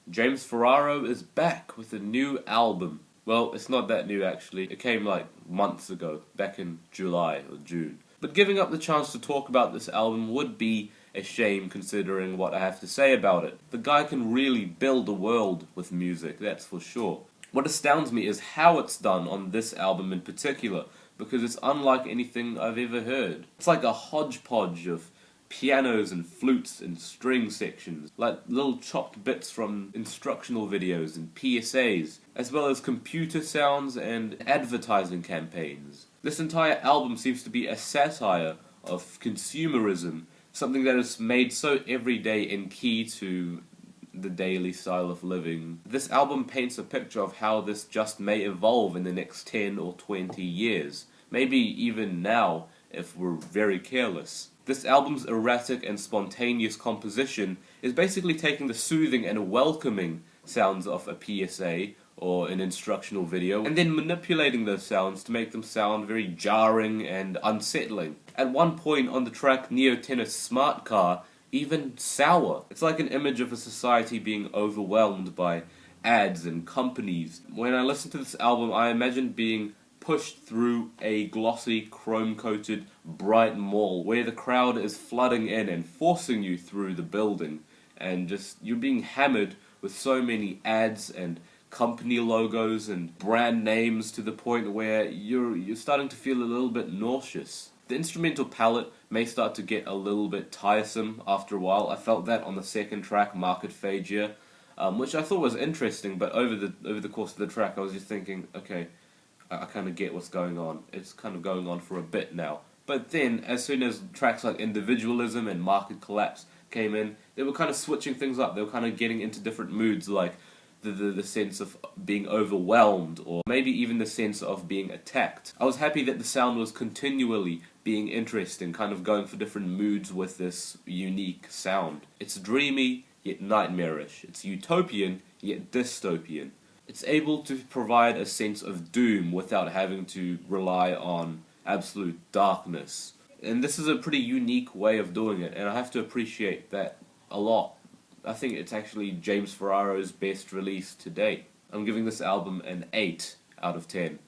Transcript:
James Ferraro is back with a new album. Well, it's not that new actually. It came like months ago, back in July or June. But giving up the chance to talk about this album would be a shame considering what I have to say about it. The guy can really build a world with music, that's for sure. What astounds me is how it's done on this album in particular, because it's unlike anything I've ever heard. It's like a hodgepodge of pianos and flutes and string sections, like little chopped bits from instructional videos and PSAs, as well as computer sounds and advertising campaigns. This entire album seems to be a satire of consumerism, something that is made so everyday and key to the daily style of living. This album paints a picture of how this just may evolve in the next 10 or 20 years, maybe even now if we're very careless. This album's erratic and spontaneous composition is basically taking the soothing and welcoming sounds of a PSA or an instructional video and then manipulating those sounds to make them sound very jarring and unsettling. At one point on the track Neo Tennis Smart Car, even sour. It's like an image of a society being overwhelmed by ads and companies. When I listen to this album, I imagine being pushed through a glossy, chrome-coated, bright mall where the crowd is flooding in and forcing you through the building, and just you're being hammered with so many ads and company logos and brand names to the point where you're starting to feel a little bit nauseous. The instrumental palette may start to get a little bit tiresome after a while. I felt that on the second track, Marketphagia, which I thought was interesting, but over the course of the track I was just thinking, okay, I kind of get what's going on. It's kind of going on for a bit now. But then, as soon as tracks like Individualism and Market Collapse came in, they were kind of switching things up. They were kind of getting into different moods, like the sense of being overwhelmed, or maybe even the sense of being attacked. I was happy that the sound was continually being interesting, kind of going for different moods with this unique sound. It's dreamy, yet nightmarish. It's utopian, yet dystopian. It's able to provide a sense of doom without having to rely on absolute darkness. And this is a pretty unique way of doing it, and I have to appreciate that a lot. I think it's actually James Ferraro's best release to date. I'm giving this album an 8 out of 10.